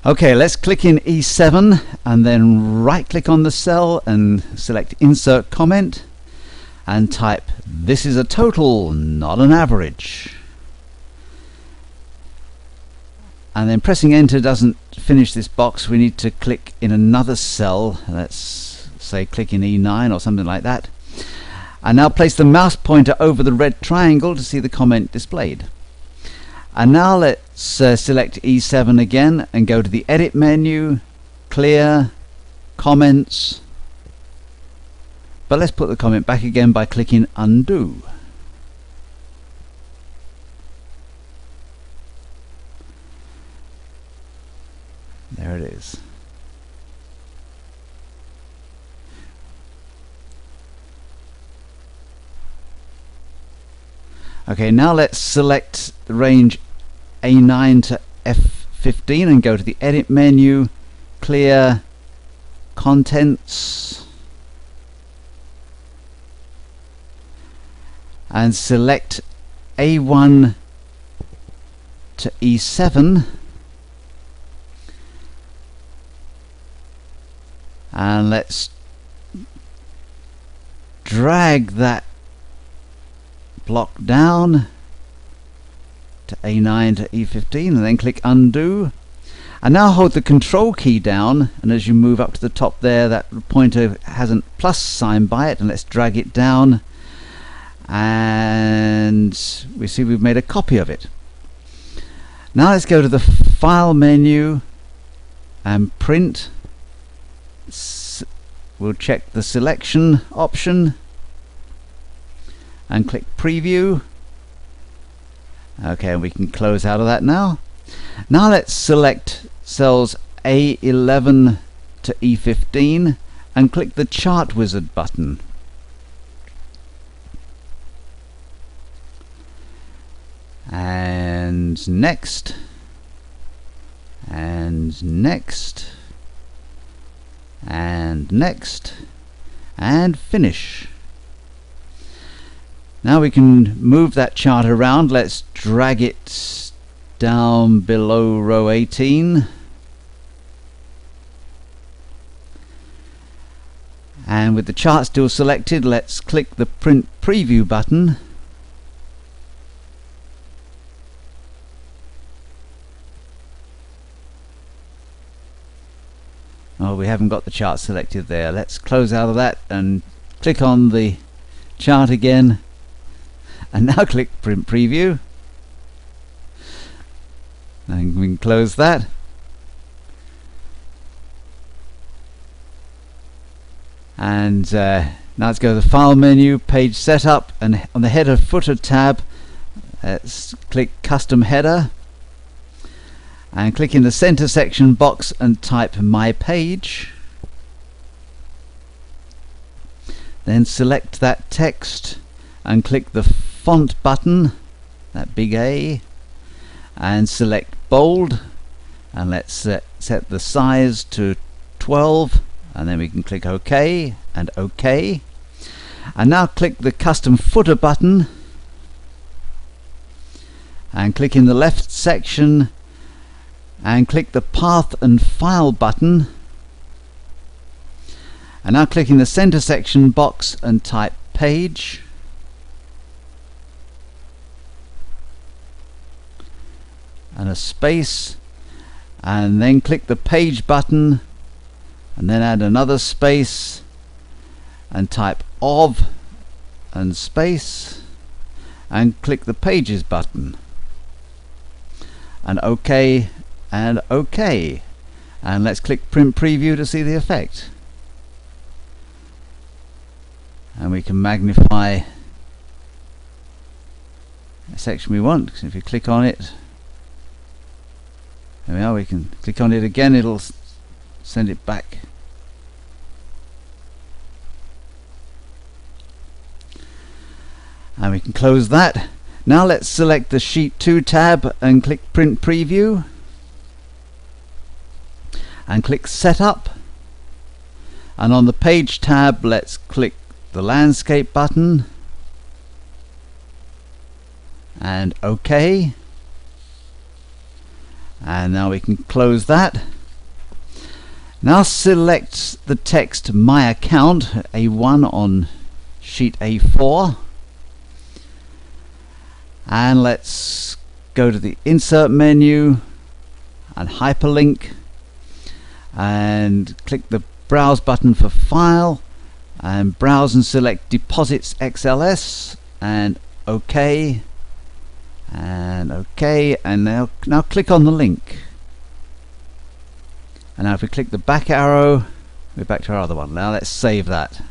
Okay, let's click in E7 and then right click on the cell and select insert comment and type "this is a total, not an average." And then pressing enter doesn't finish this box. We need to click in another cell. Let's say click in E9 or something like that. And now place the mouse pointer over the red triangle to see the comment displayed. And now let's select E7 again and go to the edit menu, clear, comments. But let's put the comment back again by clicking undo. There it is. Okay, now let's select the range A9 to F15 and go to the edit menu, clear, contents, and select A1 to E7. And let's drag that block down to A9 to E15 and then click undo. And now hold the control key down, and as you move up to the top there, that pointer has a plus sign by it, and let's drag it down, and we see we've made a copy of it. Now let's go to the file menu and print. We'll check the selection option and click preview. Okay, and we can close out of that now. Now let's select cells A11 to E15 and click the chart wizard button. And next, and next, and next, and finish. Now we can move that chart around. Let's drag it down below row 18. And with the chart still selected, let's click the print preview button. Oh, we haven't got the chart selected there. Let's close out of that and click on the chart again. And now click print preview. And we can close that. And now let's go to the file menu, page setup, and on the header footer tab, let's click custom header. And click in the center section box and type my page. Then select that text and click the font button, that big A, and select bold, and let's set the size to 12, and then we can click OK and OK. And now click the custom footer button and click in the left section and click the path and file button, and now click in the center section box and type page, and a space, and then click the page button and then add another space and type of and space and click the pages button and OK and OK, and let's click print preview to see the effect. And we can magnify a section we want. So if you click on it, there we are, we can click on it again, it'll send it back. And we can close that. Now let's select the sheet 2 tab and click print preview and click setup, and on the page tab let's click the landscape button and OK, And now we can close that. Now select the text My Account A1 on sheet A4, and let's go to the insert menu and hyperlink and click the browse button for file and browse and select deposits XLS and OK and OK, and now click on the link. And now if we click the back arrow, we're back to our other one. Now let's save that.